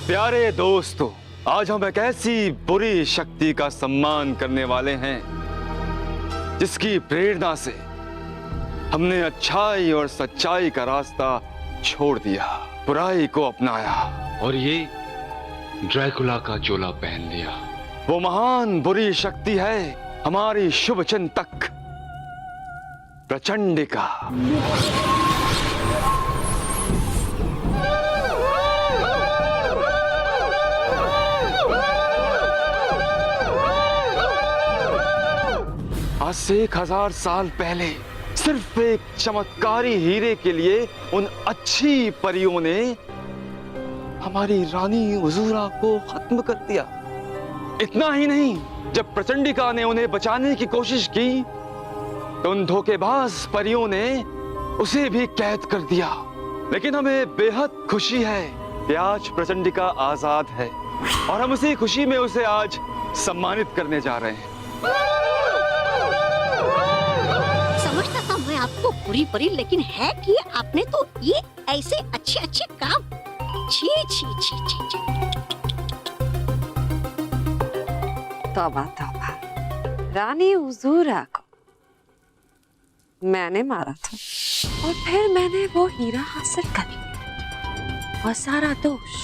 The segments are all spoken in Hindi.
प्यारे दोस्तों, आज हम एक ऐसी बुरी शक्ति का सम्मान करने वाले हैं जिसकी प्रेरणा से हमने अच्छाई और सच्चाई का रास्ता छोड़ दिया, बुराई को अपनाया और ये ड्रैकुला का चोला पहन लिया। वो महान बुरी शक्ति है हमारी शुभ चिंतक प्रचंडिका। आज से 1000 साल पहले सिर्फ एक चमत्कारी हीरे के लिए उन अच्छी परियों ने हमारी रानी हुजूरा को खत्म कर दिया। इतना ही नहीं, जब प्रचंडिका ने उन्हें बचाने की कोशिश की तो उन धोखेबाज परियों ने उसे भी कैद कर दिया। लेकिन हमें बेहद खुशी है कि आज प्रचंडिका आजाद है और हम उसी खुशी में उसे आज सम्मानित करने जा रहे हैं। समझता था मैं आपको बुरी परी, लेकिन है कि आपने तो ये ऐसे अच्छे अच्छे काम। छी छी छी छी छी। तौबा तौबा, रानी हुजूरा को मैंने मारा था और फिर मैंने वो हीरा हासिल कर लिया और सारा दोष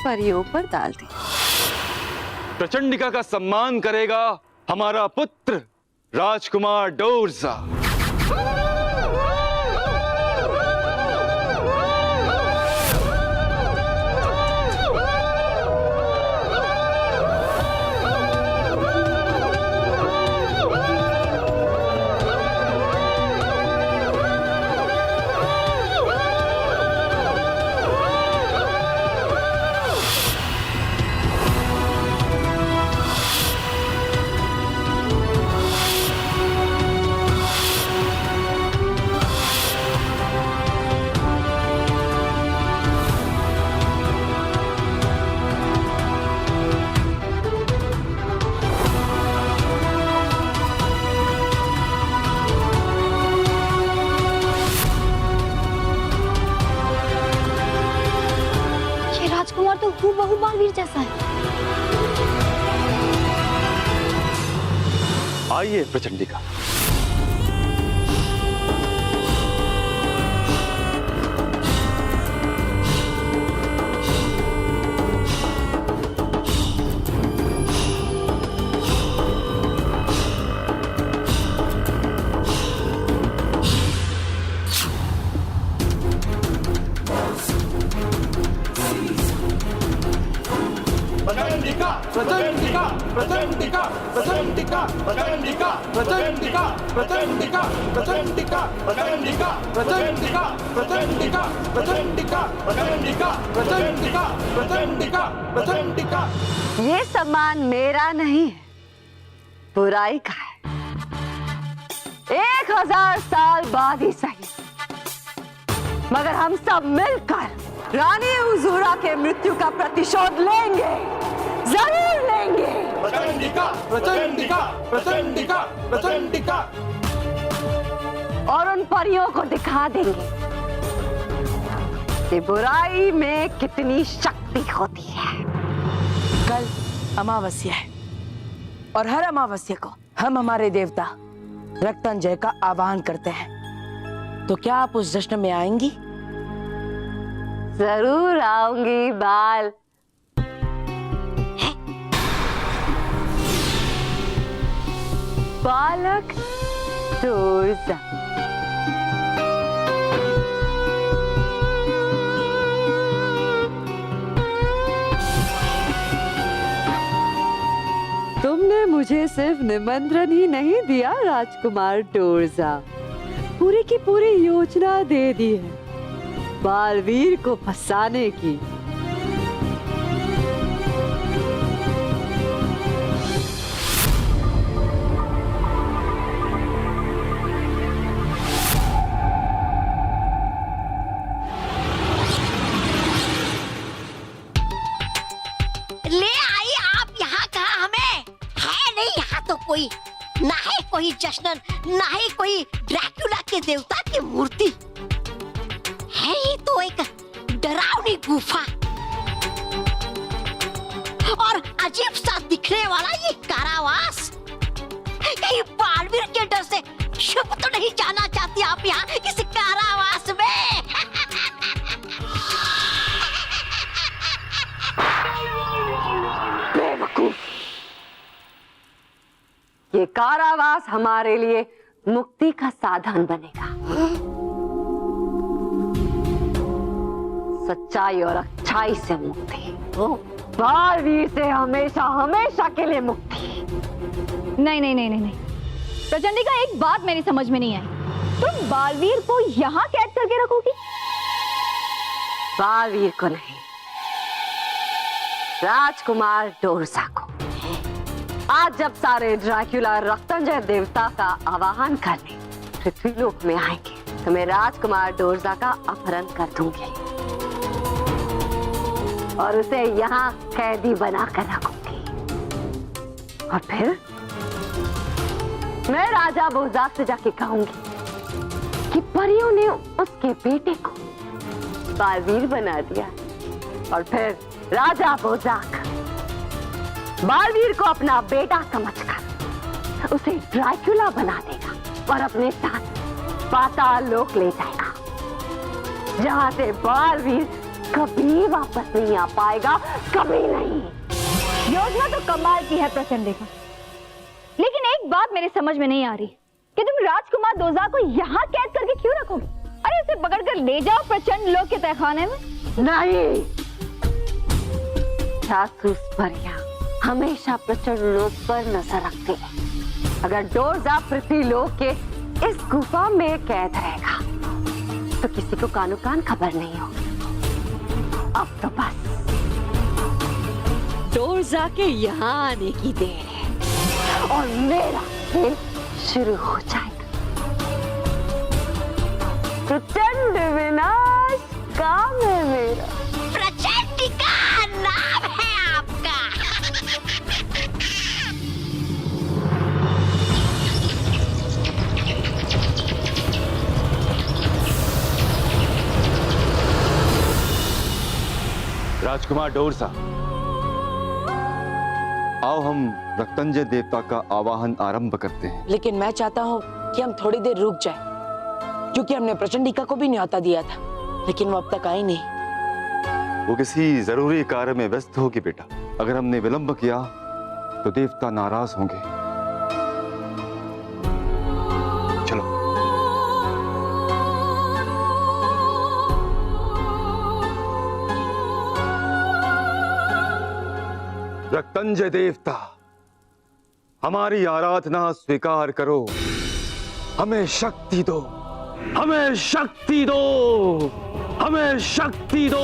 परियों पर डाल दिया। प्रचंडिका का सम्मान करेगा हमारा पुत्र राजकुमार डोरजा। राजकुमार तो हूबहू बालवीर जैसा है। आइए प्रचंडिका। प्रचंडिका प्रचंडिका प्रचंडिका प्रचंडिका प्रचंडिका प्रचंडिका प्रचंडिका प्रचंडिका प्रचंडिका प्रचंडिका प्रचंडिका प्रचंडिका प्रचंडिका प्रचंडिका प्रचंडिका। ये सम्मान मेरा नहीं है, बुराई का है। 1000 साल बाद ही सही, मगर हम सब मिलकर रानी हुजूरा के मृत्यु का प्रतिशोध लेंगे, जरूर लेंगे। प्रचंडिका प्रचंडिका प्रचंडिका प्रचंडिका। और उन परियों को दिखा देंगे कि बुराई में कितनी शक्ति होती है। कल अमावस्या है और हर अमावस्या को हम हमारे देवता रक्तंजय का आह्वान करते हैं। तो क्या आप उस जश्न में आएंगी? जरूर आऊंगी बाल। बालक डोरजा। तुमने मुझे सिर्फ निमंत्रण ही नहीं दिया राजकुमार डोरजा, पूरी की पूरी योजना दे दी है बालवीर को फंसाने की। ले आई आप यहाँ कहा, हमें है नहीं यहाँ तो कोई, ना है कोई जश्न, ना है कोई ड्रैकुला के देवता की मूर्ति, है ही तो एक डरावनी गुफा। और अजीब सा दिखने वाला ये कारावास, कहीं बालवीर के डर से शुभ तो नहीं जाना चाहती आप यहाँ इस कारावास में? बेवकूफ, ये कारावास हमारे लिए मुक्ति का साधन बनेगा। सच्चाई और अच्छाई से मुक्ति, बालवीर से हमेशा हमेशा के लिए मुक्ति। नहीं नहीं नहीं नहीं नहीं, प्रचंडिका एक बात मेरी समझ में नहीं आई। तुम बालवीर को यहाँ कैद करके रखोगी? बालवीर को नहीं, राजकुमार डोरसा को। आज जब सारे ड्रैकुला रक्तंजय देवता का आवाहन करने पृथ्वीलोक में आएंगे तो मैं राजकुमार डोरसा का अपहरण कर दूंगी और उसे यहाँ कैदी बनाकर रखूंगी। और फिर मैं राजा बोजाक से जाके कहूंगी कि परियों ने उसके बेटे को बालवीर बना दिया। और फिर राजा बोजाक बालवीर को अपना बेटा समझकर उसे ड्रैकुला बना देगा और अपने साथ पाताल लोक ले जाएगा, जहां से बालवीर कभी वापस नहीं आ पाएगा, कभी नहीं। योजना तो कमाल की है प्रचंडिका, लेकिन एक बात मेरी समझ में नहीं आ रही कि तुम राजकुमार डोरसा को यहाँ कैद करके क्यों रखोगे? अरे उसे पकड़कर ले जाओ प्रचंड लोक के तहखाने में। नहीं, जासूस परियां हमेशा प्रचंड लोक पर नजर रखती है। अगर डोरसा पृथ्वीलोक के इस गुफा में कैद रहेगा तो किसी को कानो कान खबर नहीं होगी। अब तो बस डोरसा के यहाँ आने की देर है और मेरा खेल शुरू हो जाएगा। प्रचंड विनाश काम है मेरा। प्रचंडिका नाम है आपका। राजकुमार डोरसा, आओ हम रक्तंजय देवता का आवाहन आरंभ करते हैं। लेकिन मैं चाहता हूँ कि हम थोड़ी देर रुक जाएं, क्योंकि हमने प्रचंडिका को भी न्योता दिया था, लेकिन वो अब तक आई नहीं। वो किसी जरूरी कार्य में व्यस्त होगी बेटा। अगर हमने विलंब किया तो देवता नाराज होंगे। चलो। रक्तंजय देवता, हमारी आराधना स्वीकार करो, हमें शक्ति दो, हमें शक्ति दो, हमें शक्ति दो।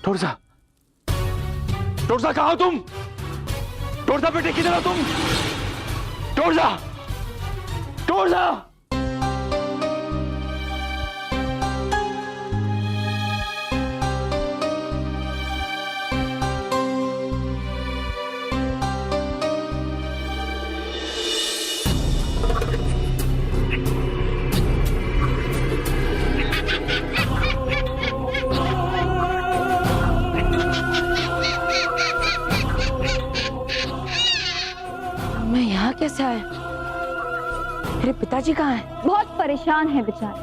डोरसा, डोरसा कहाँ हो तुम? डोरसा बेटे किधर हो तुम? डोरसा, डोरसा। कैसे आए? मेरे पिताजी कहाँ हैं? बहुत परेशान है बेचारे,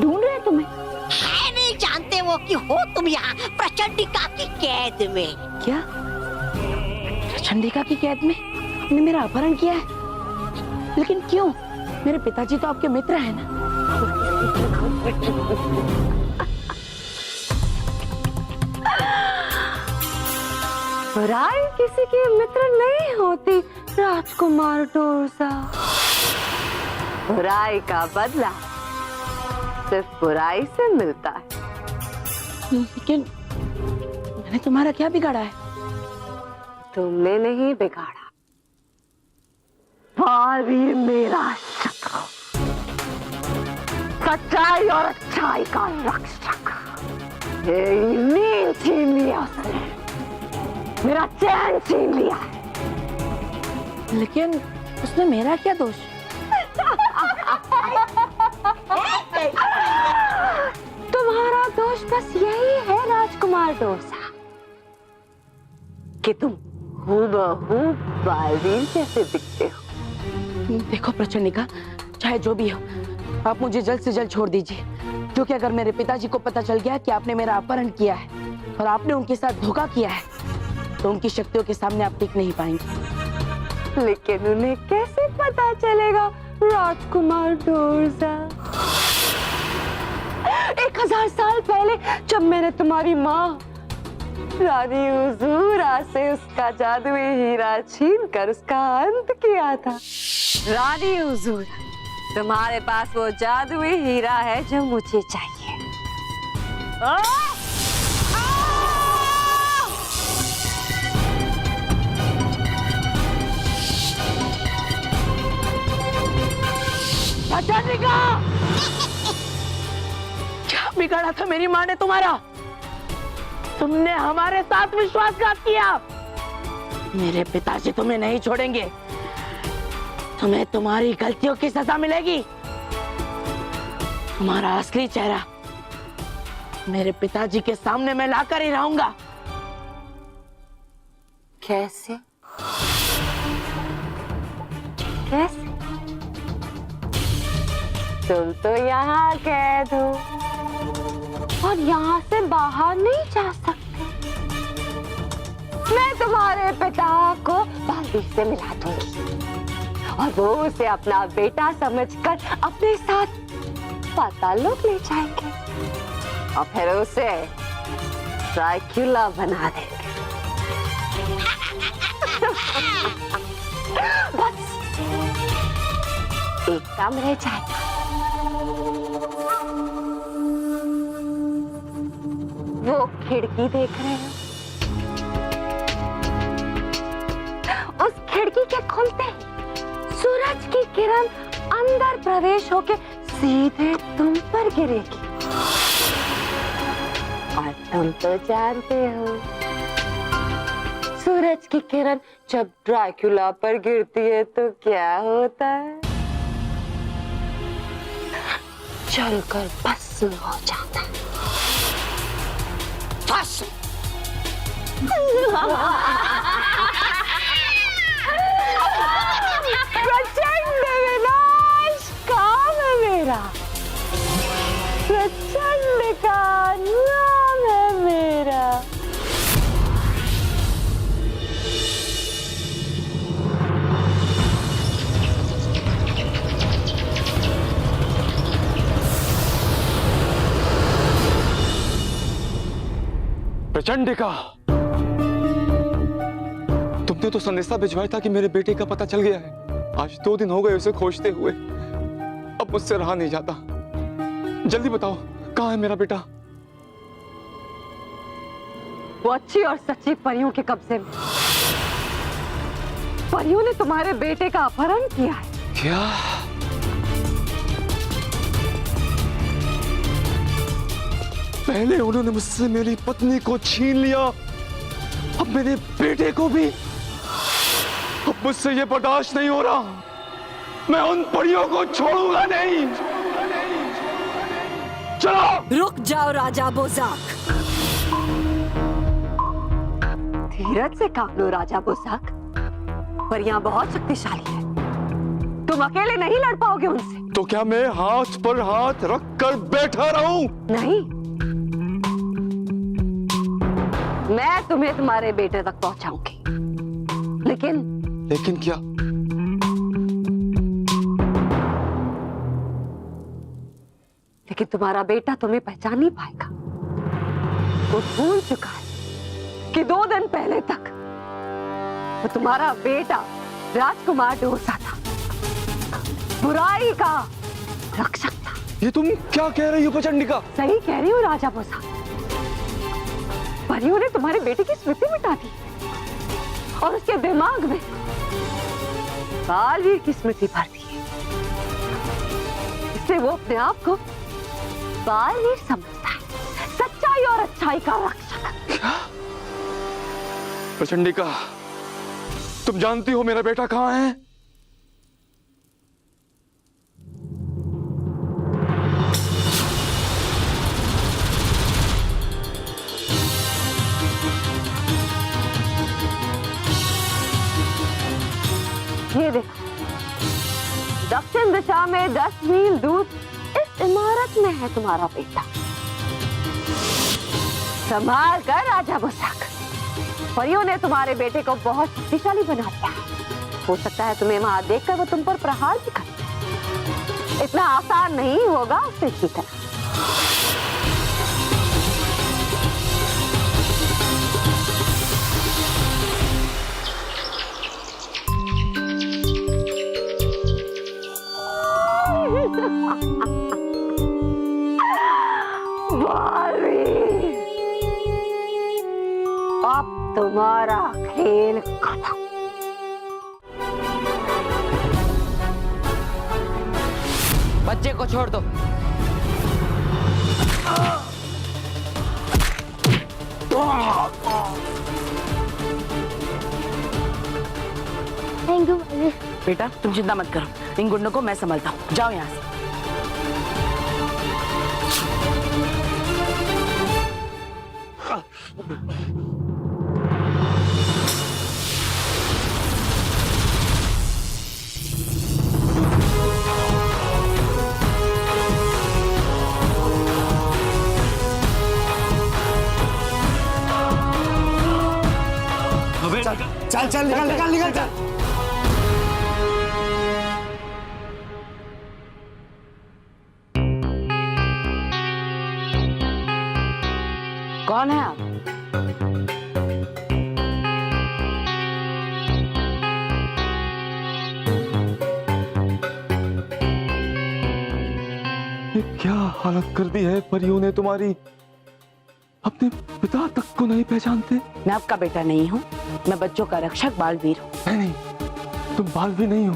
ढूंढ रहे हैं तुम्हें। है नहीं जानते वो कि हो तुम यहाँ प्रचंडिका की कैद में। क्या? प्रचंडिका की कैद में? आपने मेरा अपहरण किया है? लेकिन क्यों? मेरे पिताजी तो आपके मित्र हैं ना। बुराई किसी की मित्र नहीं होती राजकुमार डोरसा। बुराई का बदला सिर्फ बुराई से मिलता है। लेकिन मैंने तुम्हारा क्या बिगाड़ा है? तुमने नहीं बिगाड़ा, बालवीर मेरा शत्रु, सच्चाई और अच्छाई का रक्षक। मेरी नींद छीन लिया उसने, मेरा चैन छीन लिया है। लेकिन उसने मेरा क्या दोष? तुम्हारा दोष बस यही है राजकुमार डोरसा कि तुम हूबहू बालवीर जैसे दिखते हो। देखो प्रचंडिका, चाहे जो भी हो, आप मुझे जल्द से जल्द छोड़ दीजिए, क्योंकि अगर मेरे पिताजी को पता चल गया कि आपने मेरा अपहरण किया है और आपने उनके साथ धोखा किया है, तो उनकी शक्तियों के सामने आप टिक नहीं पाएंगे। लेकिन उन्हें कैसे पता चलेगा राजकुमार डोरसा? 1000 साल पहले जब मैंने तुम्हारी माँ रानी हुजूरा से उसका जादुई हीरा छीन कर उसका अंत किया था। रानी हुजूरा, तुम्हारे पास वो जादुई हीरा है जो मुझे चाहिए। क्या बिगाड़ा था मेरी माँ ने तुम्हारा? तुमने हमारे साथ विश्वासघात किया। मेरे पिताजी तुम्हें नहीं छोड़ेंगे, तुम्हें तुम्हारी गलतियों की सजा मिलेगी। तुम्हारा असली चेहरा मेरे पिताजी के सामने मैं लाकर ही रहूंगा। कैसे? कैसे? तुम तो यहाँ कैद हो और यहाँ से बाहर नहीं जा सकते। मैं तुम्हारे पिता को बालवीर से मिला दूंगी और वो उसे अपना बेटा समझकर अपने साथ पाताल लोक ले जाएंगे और फिर उसे ड्रैकुला बना देंगे। बस एक काम रह जाएगा। वो खिड़की देख रहे हो? उस खिड़की के खुलते ही सूरज की किरण अंदर प्रवेश होके सीधे तुम पर गिरेगी। और तुम तो जानते हो, सूरज की किरण जब ड्रैकुला पर गिरती है तो क्या होता है? जलकर भस्म हो जाता है। प्रचंड विनाश काम है मेरा, प्रचंड का नाम है मेरा। प्रचंडिका, तुमने तो संदेशा भिजवाया था कि मेरे बेटे का पता चल गया है। आज 2 दिन हो गए उसे खोजते हुए, अब मुझसे रहा नहीं जाता। जल्दी बताओ, कहाँ है मेरा बेटा? वो अच्छी और सच्ची परियों के कब्जे में। परियों ने तुम्हारे बेटे का अपहरण किया है। क्या? पहले उन्होंने मुझसे मेरी पत्नी को छीन लिया, अब मेरे बेटे को भी। अब मुझसे ये बर्दाश्त नहीं हो रहा। मैं उन परियों को छोड़ूंगा नहीं। चलो। रुक जाओ राजा बोजाक। धीरज से काम लो राजा बोजाक, परियां बहुत शक्तिशाली है, तुम अकेले नहीं लड़ पाओगे उनसे। तो क्या मैं हाथ पर हाथ रख कर बैठा रहूं? नहीं, मैं तुम्हें तुम्हारे बेटे तक पहुंचाऊंगी। लेकिन क्या? लेकिन तुम्हारा बेटा तुम्हें पहचान नहीं पाएगा। वो भूल चुका है कि 2 दिन पहले तक वो तुम्हारा बेटा राजकुमार डोरसा था, बुराई का रक्षक था। ये तुम क्या कह रही हो प्रचंडिका? सही कह रही हूँ राजा बोसा। परियों ने तुम्हारे बेटे की स्मृति मिटा दी और उसके दिमाग में बालवीर की स्मृति भर दी है। इससे वो अपने आप को बालवीर समझता है, सच्चाई और अच्छाई का रक्षक। क्या? प्रचंडिका, तुम जानती हो मेरा बेटा कहाँ है? ये देखो, दक्षिण दिशा में 10 मील दूर इस इमारत में है तुम्हारा बेटा। संभाल कर राजा बुसाक, परियों ने तुम्हारे बेटे को बहुत शक्तिशाली बना दिया है। हो सकता है तुम्हें वहां देखकर वो तुम पर प्रहार भी करे। इतना आसान नहीं होगा उससे जीतना। अब तुम्हारा खेल खत्म। बच्चे को छोड़ दो। बेटा तुम चिंता मत करो, इन गुंडों को मैं संभालता हूँ। जाओ यहाँ से। चल चल निकल निकल निकल चल। कौन है आप? ये क्या हालत कर दी है परियों ने तुम्हारी? अपने पिता तक को नहीं पहचानते। मैं आपका बेटा नहीं हूँ, मैं बच्चों का रक्षक बालवीर हूँ। नहीं नहीं, तुम बालवीर नहीं हो,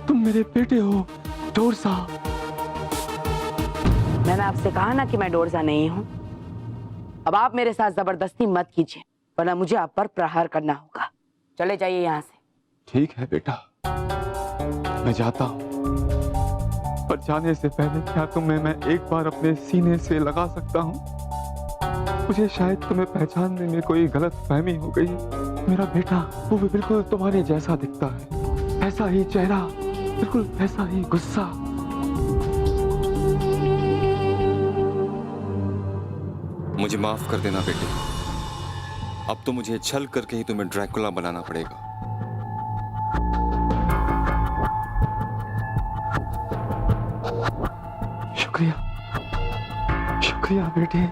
तुम मेरे बेटे हो डोरसा। मैंने आपसे कहा ना कि मैं डोरसा नहीं हूँ। अब आप मेरे साथ जबरदस्ती मत कीजिए, वरना मुझे आप पर प्रहार करना होगा। चले जाइए यहाँ से। ठीक है बेटा, मैं जाता हूँ, पर जाने से पहले क्या तुम्हें मैं एक बार अपने सीने से लगा सकता हूँ? मुझे शायद तुम्हें पहचानने में कोई गलत फहमी हो गई। मेरा बेटा वो भी बिल्कुल तुम्हारे जैसा दिखता है, ऐसा ही चेहरा, बिल्कुल ऐसा ही गुस्सा। मुझे माफ कर देना बेटे, अब तो मुझे छल करके ही तुम्हें ड्रैकुला बनाना पड़ेगा। शुक्रिया, शुक्रिया बेटे।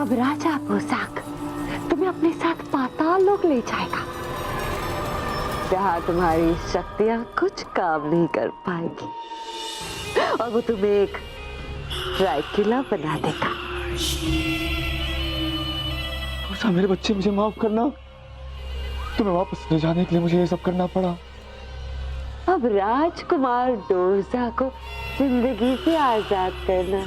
अब राजा बोसाक तुम्हें अपने साथ पाताल लोक ले जाएगा, जहाँ तुम्हारी शक्तियां कुछ काम नहीं कर पाएगी और वो तुम्हें एक ड्रैकुला बना देगा। डोरसा मेरे बच्चे, मुझे माफ करना, तुम्हें वापस ले जाने के लिए मुझे ये सब करना पड़ा। अब राजकुमार डोरसा को जिंदगी से आजाद करना।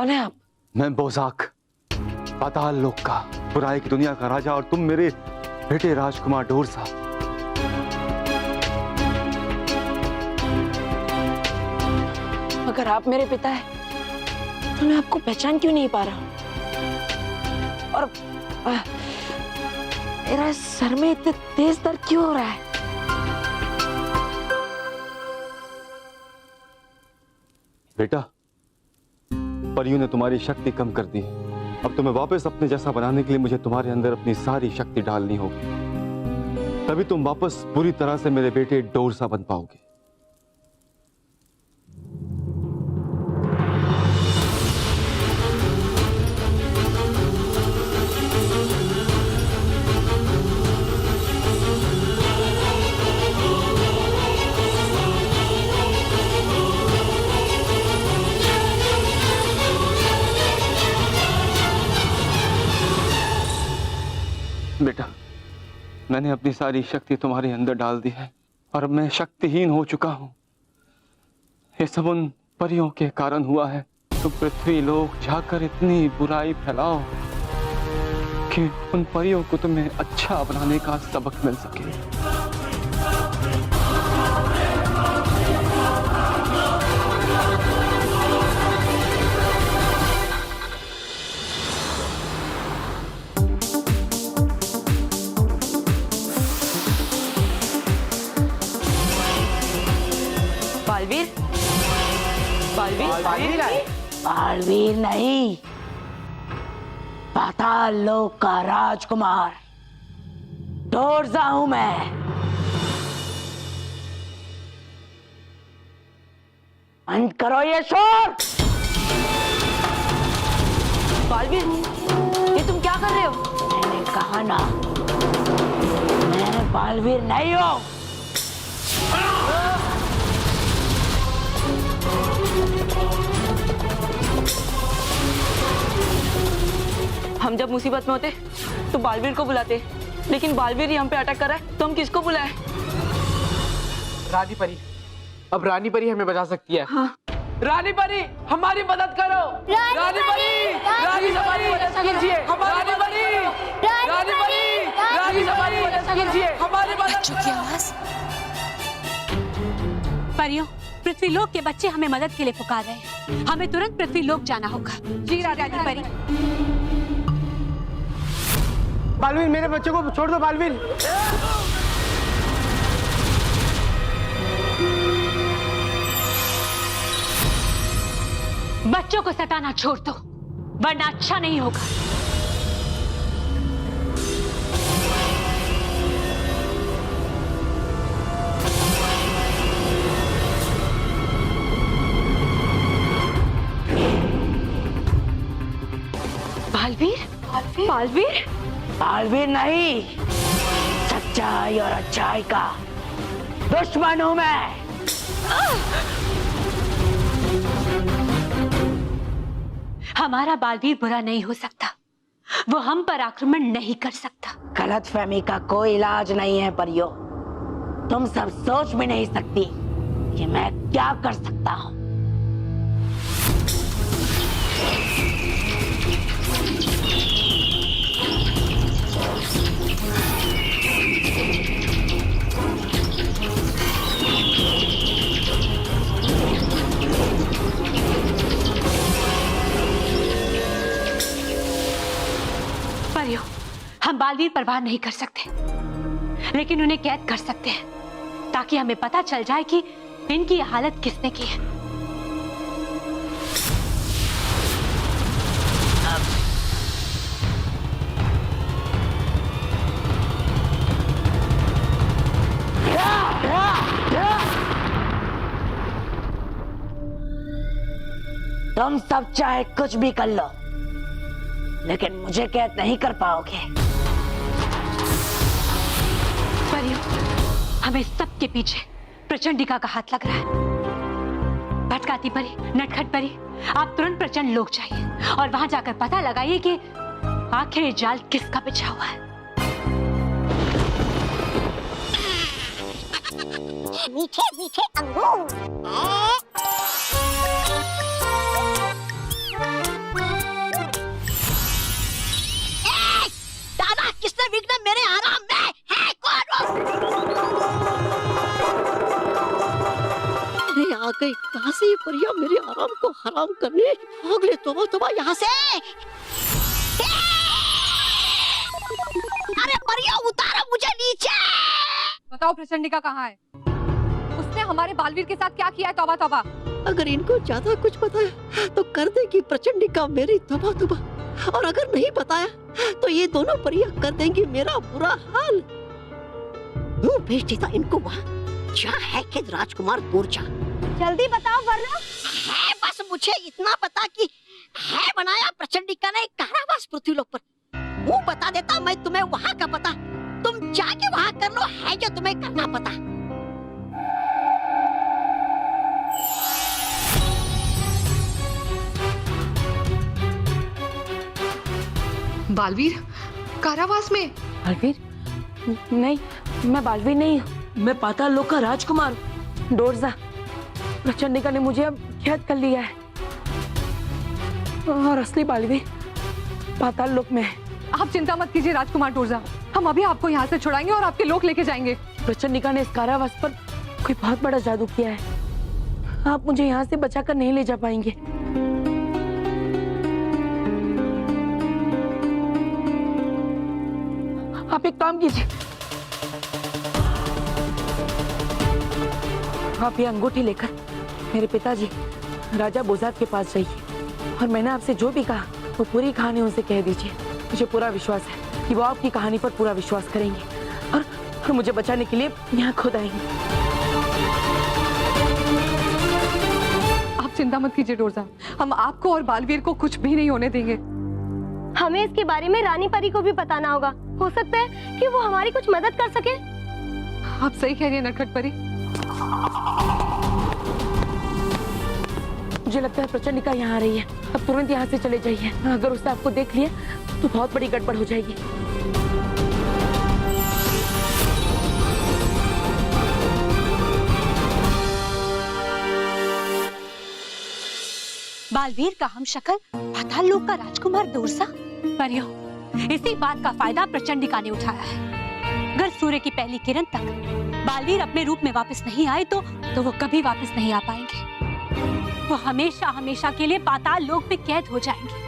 कौन है आप? मैं बोजाक, पाताल लोक का, बुराई की दुनिया का राजा, और तुम मेरे बेटे राजकुमार डोरसा। अगर आप मेरे पिता हैं तो मैं आपको पहचान क्यों नहीं पा रहा हूं? और मेरा सर में इतने तेज दर्द क्यों हो रहा है? बेटा, परियों ने तुम्हारी शक्ति कम कर दी है। अब तुम्हें वापस अपने जैसा बनाने के लिए मुझे तुम्हारे अंदर अपनी सारी शक्ति डालनी होगी, तभी तुम वापस पूरी तरह से मेरे बेटे डोरसा बन पाओगे। बेटा, मैंने अपनी सारी शक्ति तुम्हारे अंदर डाल दी है और मैं शक्तिहीन हो चुका हूं। ये सब उन परियों के कारण हुआ है। तुम पृथ्वी लोक जाकर इतनी बुराई फैलाओ कि उन परियों को तुम्हें अच्छा बनाने का सबक मिल सके। बालवीर, बालवीर नहीं, पाताल लोक का राजकुमार डोरसा हूं मैं। बंद करो ये शोर। बालवीर, ये तुम क्या कर रहे हो? मैंने कहा ना, मैं बालवीर नहीं हूं। हम जब मुसीबत में होते तो बालवीर को बुलाते, लेकिन बालवीर ही हम पे अटैक कर रहा है तो हम किसको बुलाएं? रानी परी, अब रानी परी हमें बचा सकती है। हाँ। रानी परी, हमारी मदद करो। रानी परी, रानी हमारी मदद कीजिए। हमारी परी, रानी परी, रानी हमारी मदद कीजिए। हमारी बच्चों की आवाज। परियों, पृथ्वीलोक के बच्चे हमें मदद के लिए पुकार रहे हैं। हमें तुरंत पृथ्वीलोक जाना होगा। जी रानी परी। बालवीर, मेरे बच्चे को छोड़ दो। बालवीर, बच्चों को सताना छोड़ दो, वरना अच्छा नहीं होगा। बालवीर, बालवीर, बालवीर नहीं, सच्चाई और अच्छाई का दुश्मन हूं मैं। हमारा बालवीर बुरा नहीं हो सकता, वो हम पर आक्रमण नहीं कर सकता। गलतफहमी का कोई इलाज नहीं है परियों। तुम सब सोच भी नहीं सकती कि मैं क्या कर सकता हूं। परियों, हम बालवीर पर वार नहीं कर सकते, लेकिन उन्हें कैद कर सकते हैं, ताकि हमें पता चल जाए कि इनकी ये हालत किसने की है। तुम सब चाहे कुछ भी कर लो, लेकिन मुझे कैद नहीं कर पाओगे। परियों, हमें सबके पीछे प्रचंडिका का हाथ लग रहा है। भटकाती परी, नटखट परी, आप तुरंत प्रचंड लोक जाइए और वहां जाकर पता लगाइए कि आखिर ये जाल किसका बिछा हुआ है। मीठे मीठे अंगूर। मेरे आराम में है कौन? अरे आ गई कहाँ से ये परियां मेरे आराम को हराम करने? भाग ले तोबा यहाँ से। अरे परियां उतारो मुझे नीचे। बताओ प्रचंडिका कहाँ है? उसने हमारे बालवीर के साथ क्या किया है? तौबा तौबा। अगर इनको ज्यादा कुछ पता है तो कर देगी प्रचंडिका मेरी तौबा तौबा, और अगर नहीं बताया तो ये दोनों परियां कर देंगी मेरा बुरा हाल। तू भेज देता इनको वहाँ जहाँ है कि राजकुमार दूरजा। जल्दी बताओ वरना। है बस मुझे इतना पता कि है बनाया प्रचंडिका ने एक कारावास पृथ्वीलोक पर। वो बता देता मैं तुम्हें वहाँ का पता, तुम जाके वहाँ कर लो है जो तुम्हें करना पता। बालवीर कारावास में? बालवीर? नहीं, मैं बालवीर नहीं हूँ, मैं पाताल लोक का राजकुमार डोरजा। प्रचंडिका ने मुझे अब कैद कर लिया है और असली बालवीर पाताल लोक में है। आप चिंता मत कीजिए राजकुमार डोरजा, हम अभी आपको यहाँ से छुड़ाएंगे और आपके लोक लेके जाएंगे। प्रचंडिका ने इस कारावास पर कोई बहुत बड़ा जादू किया है, आप मुझे यहाँ से बचाकर नहीं ले जा पाएंगे। आप एक काम कीजिए, आप ये अंगूठी लेकर मेरे पिताजी राजा बोजात के पास जाइए और मैंने आपसे जो भी कहा वो पूरी कहानी उनसे कह दीजिए। मुझे पूरा विश्वास है कि वो आपकी कहानी पर पूरा विश्वास करेंगे और मुझे बचाने के लिए यहाँ खुद आएंगे। आप चिंता मत कीजिए डोरजा, हम आपको और बालवीर को कुछ भी नहीं होने देंगे। हमें इसके बारे में रानी परी को भी बताना होगा, हो सकता है कि वो हमारी कुछ मदद कर सके। आप सही कह रही हैं नटखट परी। मुझे लगता है प्रचंडिका यहाँ आ रही है, अब तुरंत यहाँ से चले जाइए। अगर उसने आपको देख लिया तो बहुत बड़ी गड़बड़ हो जाएगी। बालवीर का हम शक्ल पाताल लोक का राजकुमार डोरजा। परियों, इसी बात का फायदा प्रचंडिका ने उठाया है। अगर सूर्य की पहली किरण तक बालवीर अपने रूप में वापस नहीं आए तो वो कभी वापस नहीं आ पाएंगे। वो हमेशा हमेशा के लिए पाताल लोक में कैद हो जाएंगे।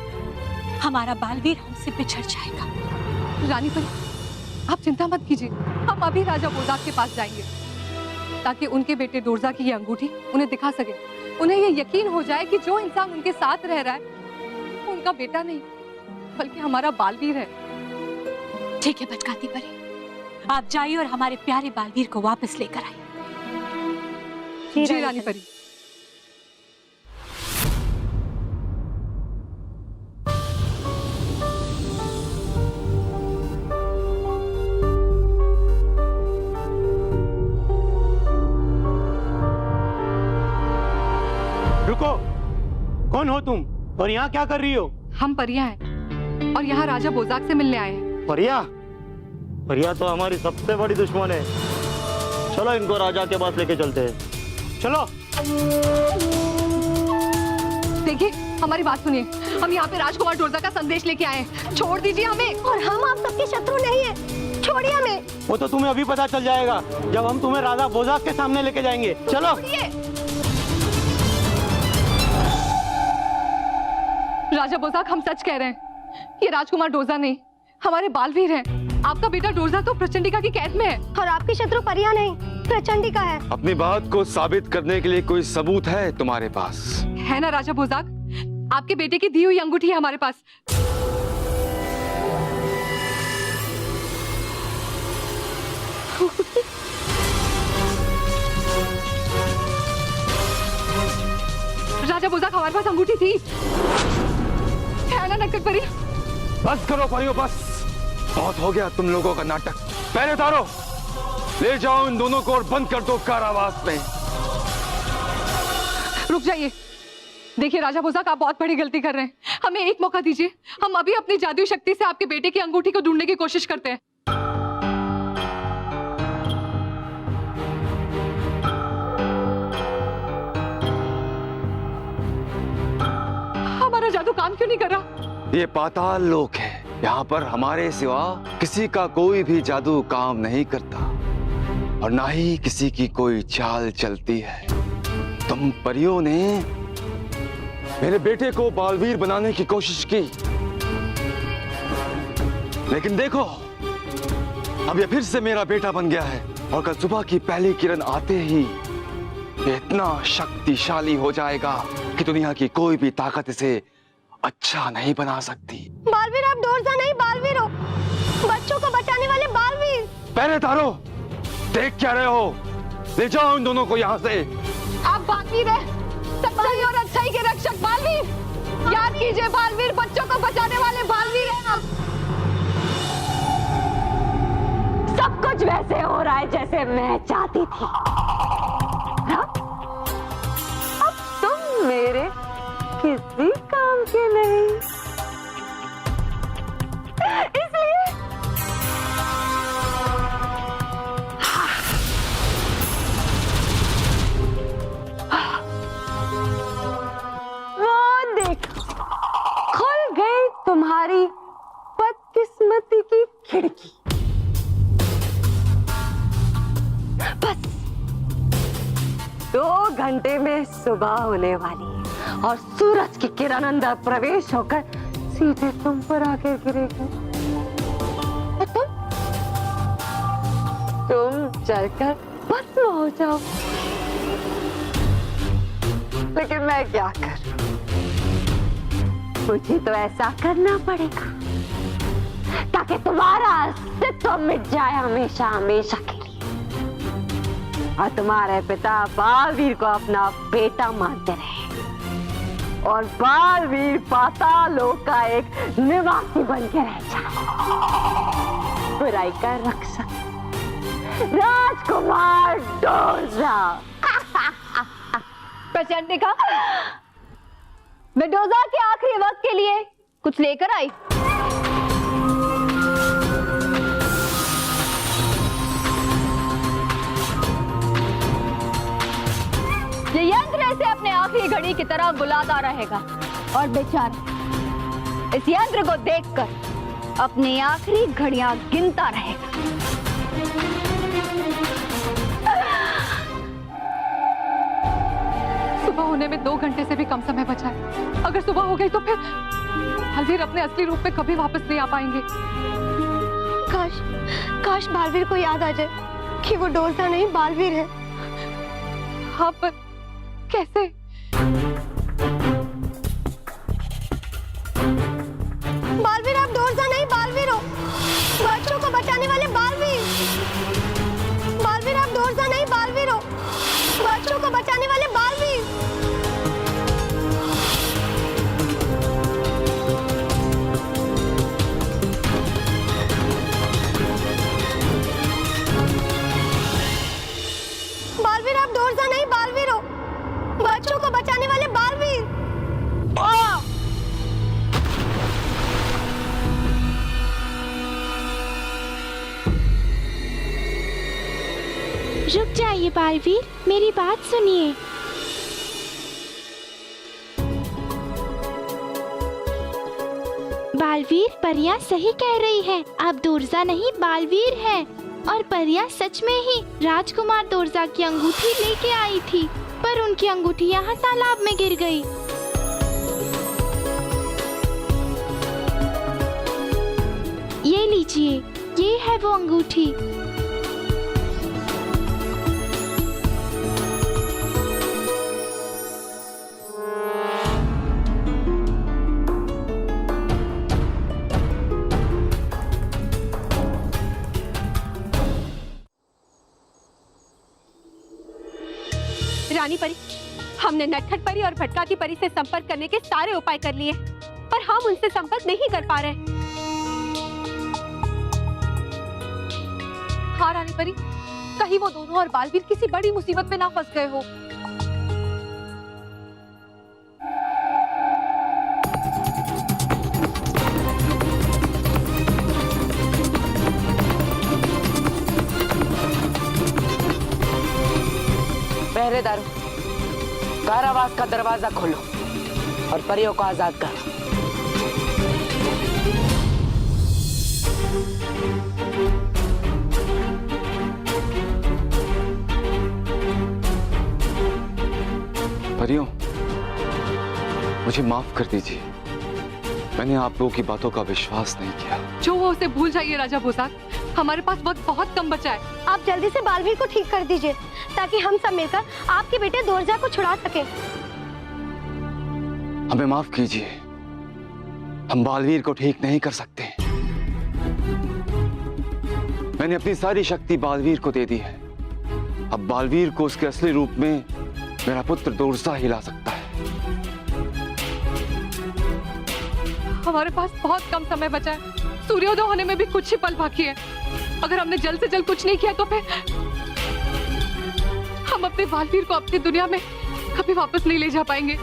हमारा बालवीर हमसे बिछड़ जाएगा। रानी परी, आप चिंता मत कीजिए, हम अभी राजा बोजाक के पास जाएंगे ताकि उनके बेटे डोरजा की ये अंगूठी उन्हें दिखा सके। उन्हें ये यकीन हो जाए कि जो इंसान उनके साथ रह रहा है वो उनका बेटा नहीं बल्कि हमारा बालवीर है। ठीक है भटकाती परी, आप जाइए और हमारे प्यारे बालवीर को वापस लेकर आइए। जी रानी परी। रुको, कौन हो तुम और यहाँ क्या कर रही हो? हम परियां हैं और यहाँ राजा बोजाक से मिलने आए हैं। परिया? परिया तो हमारी सबसे बड़ी दुश्मन है। चलो इनको राजा के पास लेके चलते हैं। चलो। देखिए, हमारी बात सुनिए, हम यहाँ पे राजकुमार डोरजा का संदेश लेके आए हैं। छोड़ दीजिए हमें। और हम आप सबके शत्रु नहीं है, छोड़िए हमें। वो तो तुम्हें अभी पता चल जाएगा जब हम तुम्हें राजा बोजाक के सामने लेके जाएंगे। चलो। राजा बोजाक, हम सच कह रहे हैं, ये राजकुमार डोरजा नहीं, हमारे बालवीर हैं। आपका बेटा डोरजा तो प्रचंडिका की कैद में है। और आपकी शत्रु परियां नहीं, प्रचंडिका है। अपनी बात को साबित करने के लिए कोई सबूत है तुम्हारे पास? है ना राजा बोजाक, आपके बेटे की दी हुई अंगूठी है हमारे पास। राजा बोजाक, हमारे पास अंगूठी थी, है ना नटखट परी? बस करो परियो, बस बहुत हो गया तुम लोगों का नाटक। पहले उतारो, ले जाओ इन दोनों को और बंद कर दो कारावास में। रुक जाइए, देखिए राजा बोजाक, आप बहुत बड़ी गलती कर रहे हैं। हमें एक मौका दीजिए, हम अभी अपनी जादुई शक्ति से आपके बेटे की अंगूठी को ढूंढने की कोशिश करते हैं। हमारा जादू काम क्यों नहीं कर रहा? ये पाताल लोक है, यहाँ पर हमारे सिवा किसी का कोई भी जादू काम नहीं करता और ना ही किसी की कोई चाल चलती है। तुम परियों ने मेरे बेटे को बालवीर बनाने की कोशिश की, लेकिन देखो अब ये फिर से मेरा बेटा बन गया है और कल सुबह की पहली किरण आते ही ये इतना शक्तिशाली हो जाएगा कि दुनिया की कोई भी ताकत इसे अच्छा नहीं बना सकती। बालवीर आप दोरजा नहीं बालवीर हो, बच्चों को बचाने वाले बालवीर। पहले तारो, देख क्या रहे हो? ले जाओ इन दोनों को यहाँ से। आप बालवीर है, सच्चाई और अच्छाई के रक्षक बालवीर। याद कीजिए बालवीर, बच्चों को बचाने वाले बालवीर हैं आप। सब कुछ वैसे हो रहा है जैसे मैं चाहती थी। हाँ? अब तुम मेरे किसी काम के नहीं, इसलिए वो देखो, खुल गई तुम्हारी बदकिस्मती की खिड़की। बस 2 घंटे में सुबह होने वाली है और सूरज की किरण अंदर प्रवेश होकर सीधे तुम पर आकर गिरेगी। और तुम जलकर भस्म हो जाओ। लेकिन मैं क्या करूं? मुझे तो ऐसा करना पड़ेगा ताकि तुम्हारा अस्तित्व मिट जाए हमेशा हमेशा के लिए और तुम्हारे पिता बालवीर को अपना बेटा मानते रहे और बालवीर पाताल लोक का एक निवासी बन के रह जाए। बुराई का रक्षक राजकुमार डोरजा। प्रचंडिका, मैं डोरजा के आखिरी वक्त के लिए कुछ लेकर आई। ये यंत्र ऐसे अपने आखिरी घड़ी की तरह बुलाता रहेगा और बेचारा इस यंत्र को देखकर अपनी आखिरी घड़ियां गिनता रहेगा। सुबह होने में 2 घंटे से भी कम समय बचा है। अगर सुबह हो गई तो फिर बालवीर अपने असली रूप में कभी वापस नहीं आ पाएंगे। काश बालवीर को याद आ जाए कि वो डोरजा नहीं बालवीर है। हाँ, पर कैसे? बालवीर आप डोरजा नहीं बालवीर हो, बच्चों को बचाने वाले बालवीर। बालवीर आप डोरजा नहीं बालवीर हो, बच्चों को बचाने वाले बालवीर। बालवीर आप डोरजा नहीं बालवीर हो, बच्चों को बचाने वाले बालवीर। रुक जाइए बालवीर, मेरी बात सुनिए। बालवीर, परियां सही कह रही है, आप डोरजा नहीं बालवीर हैं। और परियां सच में ही राजकुमार डोरजा की अंगूठी लेके आई थी, पर उनकी अंगूठी यहाँ तालाब में गिर गई। ये लीजिए, ये है वो अंगूठी। रानी परी, हमने नटखट परी और भटकाती परी से संपर्क करने के सारे उपाय कर लिए, पर हम उनसे संपर्क नहीं कर पा रहे। हाँ रानी परी, कहीं वो दोनों और बालवीर किसी बड़ी मुसीबत में ना फंस गए हो। पहरेदारों, कारावास का दरवाजा खोलो और परियों को आजाद करो। परियों, मुझे माफ कर दीजिए। मैंने आप लोगों की बातों का विश्वास नहीं किया। जो वो उसे भूल जाइए राजा बोजाक, हमारे पास वक्त बहुत कम बचा है। आप जल्दी से बालवीर को ठीक कर दीजिए ताकि हम सब मिलकर आपके बेटे दोरजा को छुड़ा सके। हमें माफ कीजिए, हम बालवीर को ठीक नहीं कर सकते। मैंने अपनी सारी शक्ति बालवीर को दे दी है। अब बालवीर को उसके असली रूप में मेरा पुत्र दोरजा ही ला सकता है। हमारे पास बहुत कम समय बचा है। सूर्योदय होने में भी कुछ ही पल बाकी है। अगर हमने जल्द से जल्द कुछ नहीं किया तो फिर हम अपने बालवीर को अपनी दुनिया में कभी वापस नहीं ले जा पाएंगे।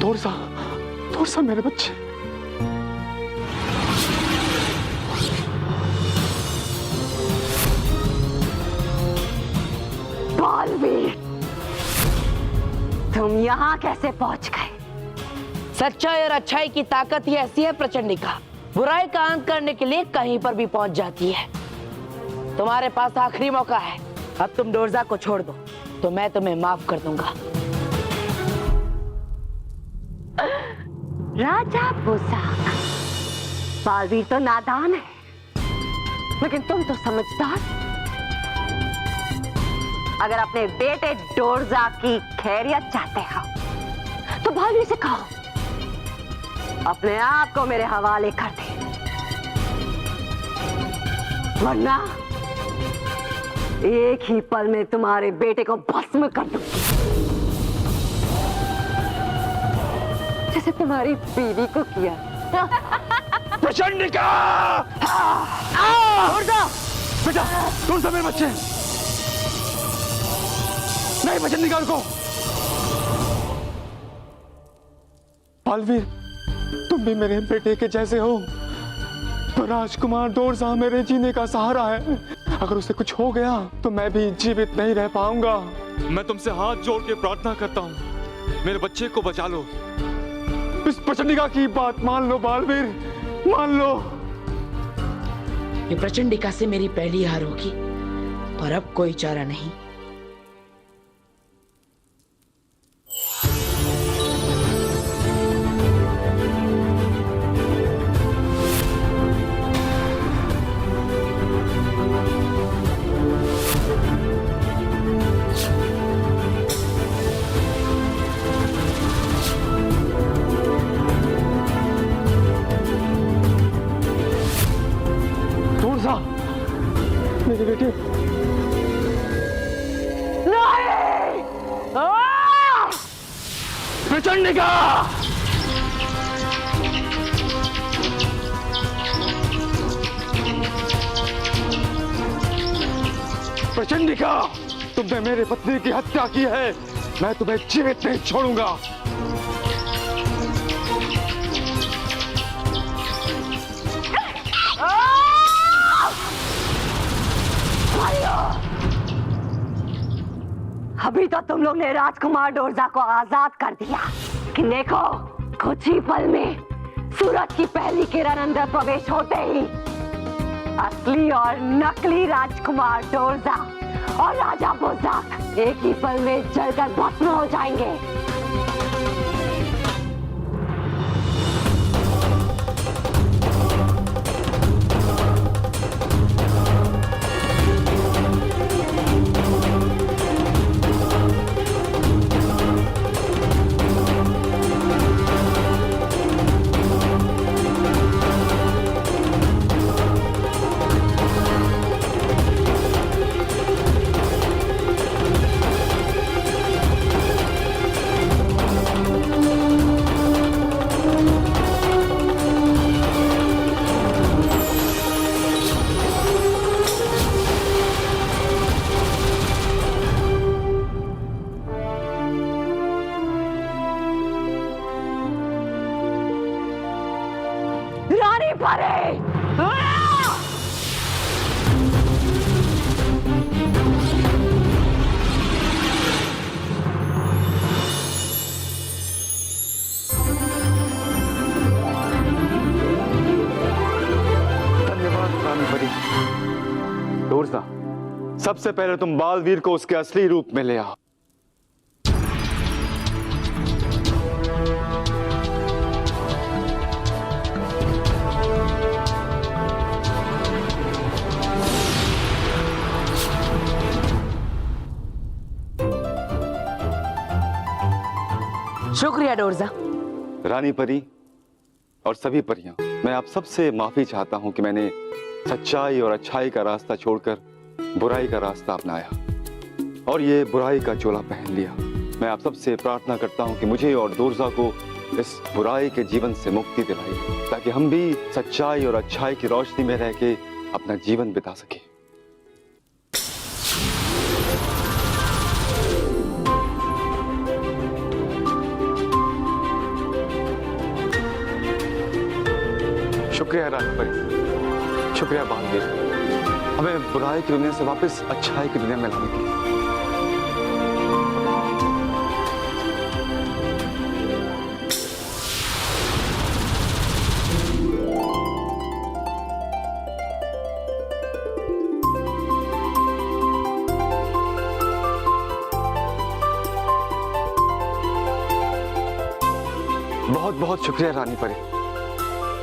दोरजा, दोरजा मेरे बच्चे। बालवीर, तुम यहाँ कैसे पहुंच गए? सच्चाई और अच्छाई की ताकत ही ऐसी है प्रचंडिका, बुराई का अंत करने के लिए कहीं पर भी पहुंच जाती है। तुम्हारे पास आखिरी मौका है। अब तुम दोरजा को छोड़ दो तो मैं तुम्हें माफ कर दूंगा। राजा बोजाक, बालवीर तो नादान है, लेकिन तुम तो समझदार। अगर अपने बेटे दोरजा की खैरियत चाहते हो तो बालवीर से कहो अपने आप को मेरे हवाले कर दे, वरना एक ही पल में तुम्हारे बेटे को भस्म कर दूंगी, जैसे तुम्हारी बीवी को किया। प्रचंडिका! दोरजा! बेटा, दोरजा मेरे बच्चे। नहीं, प्रचंडिका को। बालवीर, तुम भी मेरे बेटे के जैसे हो, तो राजकुमार दोरजा मेरे जीने का सहारा है। अगर उसे कुछ हो गया तो मैं भी जीवित नहीं रह पाऊंगा। मैं तुमसे हाथ जोड़ के प्रार्थना करता हूँ, मेरे बच्चे को बचा लो। इस प्रचंडिका की बात मान लो बालवीर, मान लो। ये प्रचंडिका से मेरी पहली हार होगी, पर अब कोई चारा नहीं। मेरे बेटे, नहीं! प्रचंडिका! प्रचंडिका, तुमने मेरे पत्नी की हत्या की है, मैं तुम्हें जीवित नहीं छोड़ूंगा। अभी तो तुम लोग ने राजकुमार दोरजा को आजाद कर दिया, लेकिन देखो कुछ ही पल में सूरज की पहली किरण अंदर प्रवेश होते ही असली और नकली राजकुमार दोरजा और राजा बोजाक एक ही पल में जलकर भस्म हो जाएंगे। परी! धन्यवाद रानी परी। दूरसा, सबसे पहले तुम बालवीर को उसके असली रूप में ले आओ। शुक्रिया डोरजा। रानी परी और सभी परियां, मैं आप सबसे माफी चाहता हूं कि मैंने सच्चाई और अच्छाई का रास्ता छोड़कर बुराई का रास्ता अपनाया और ये बुराई का चोला पहन लिया। मैं आप सबसे प्रार्थना करता हूं कि मुझे और दूरजा को इस बुराई के जीवन से मुक्ति दिलाई, ताकि हम भी सच्चाई और अच्छाई की रोशनी में रह के अपना जीवन बिता सके। शुक्रिया रानी परी, शुक्रिया बालवीर, हमें बुराई की दुनिया से वापस अच्छाई की दुनिया में लाने के लिए। बहुत बहुत शुक्रिया रानी परी।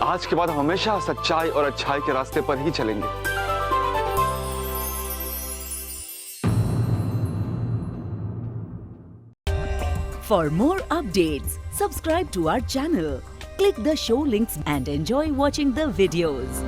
आज के बाद हम हमेशा सच्चाई और अच्छाई के रास्ते पर ही चलेंगे। For more updates, subscribe to our channel, click the show links and enjoy watching the videos.